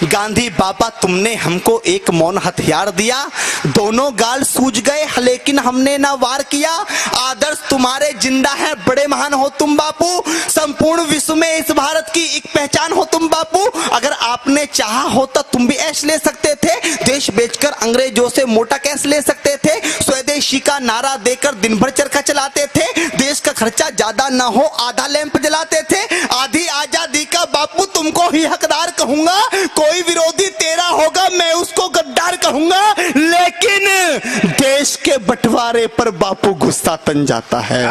गांधी बाबा तुमने हमको एक मौन हथियार दिया, दोनों गाल सूज गए लेकिन हमने ना वार किया। आदर्श तुम्हारे जिंदा है, बड़े महान हो तुम बापू, संपूर्ण विश्व में इस भारत की एक पहचान हो तुम बापू। अगर आपने चाहा होता तुम भी ऐश ले सकते थे, देश बेचकर अंग्रेजों से मोटा कैश ले सकते थे, स्वदेशी का नारा देकर दिन भर चरखा चलाते थे, देश का खर्चा ज्यादा ना हो आधा लैंप जलाते थे। आधी आजादी का बापू तुमको ही हकदार कहूंगा, कोई विरोधी तेरा होगा मैं उसको गद्दार कहूंगा। लेकिन देश के बंटवारे पर बापू गुस्सा तन जाता है।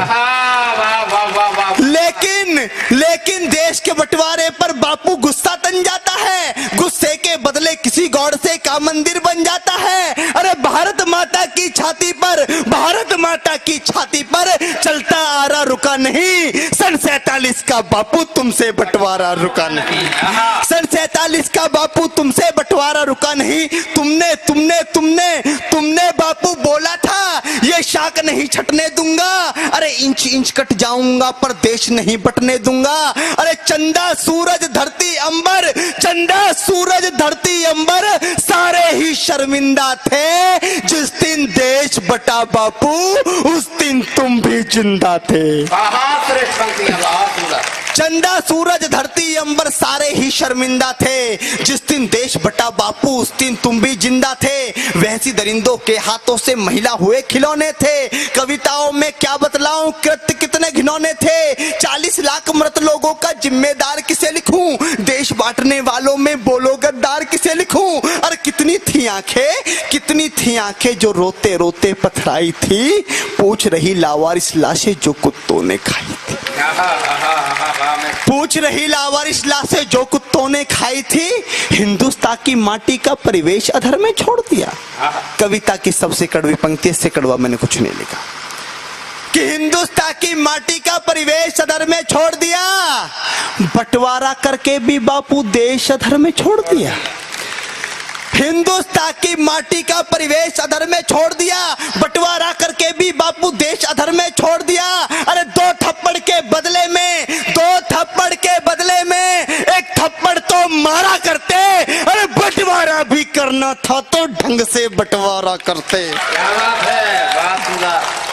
लेकिन देश के बंटवारे पर बापू गुस्सा तन जाता है, गुस्से के बदले किसी गौड़ से का मंदिर बन जाता है। अरे भारत माता की छाती पर, भारत माता की छाती पर चलता आ रहा रुका नहीं, सन 47 का बापू तुमसे बंटवारा रुका नहीं, सन 47 का बापू तुमसे बंटवारा रुका नहीं। तुमने तुमने तुमने तुमने बापू बोला था ये शाख नहीं छटने दूंगा, अरे इंच इंच कट जाऊंगा पर देश नहीं बटने दूंगा। अरे चंदा सूरज धरती अंबर, चंदा सूरज धरती अंबर सारे ही शर्मिंदा थे, जिस दिन देश बटा बापू उस दिन तुम भी जिंदा थे। चंदा सूरज धरती अंबर सारे ही शर्मिंदा थे, जिस दिन देश बटा बापू उस दिन तुम भी जिंदा थे। वैसी दरिंदों के हाथों से महिला हुए खिलौने थे, कविताओं में क्या बतलाऊं कृत्य कितने घिनौने थे। 40 लाख मृत लोगों का जिम्मेदार किसे लिखूं, देश बांटने वालों में बोलो गद्दार किसे लिखूं। और कितनी थी आंखें जो रोते रोते पथराई थी, पूछ रही लावारिस लाशें जो कुत्तों ने खाई थी, पूछ रही लावारिस लाशें जो कुत्तों ने खाई थी। हिंदुस्तान की माटी का परिवेश अधर में छोड़ दिया। कविता की सबसे कड़वी पंक्ति, इससे कड़वा मैंने कुछ नहीं लिखा, कि हिंदुस्तान की माटी का परिवेश अधर में छोड़ दिया, बंटवारा करके भी बापू देश अधर में छोड़ दिया। हिंदुस्तान की माटी का परिवेश अधर में छोड़ दिया, बंटवारा करके भी बापू देश अधर में छोड़ दिया। अरे दो थप्पड़ के बदले में एक थप्पड़ तो मारा करते, अरे बंटवारा भी करना था तो ढंग से बंटवारा करते। क्या बात है, बात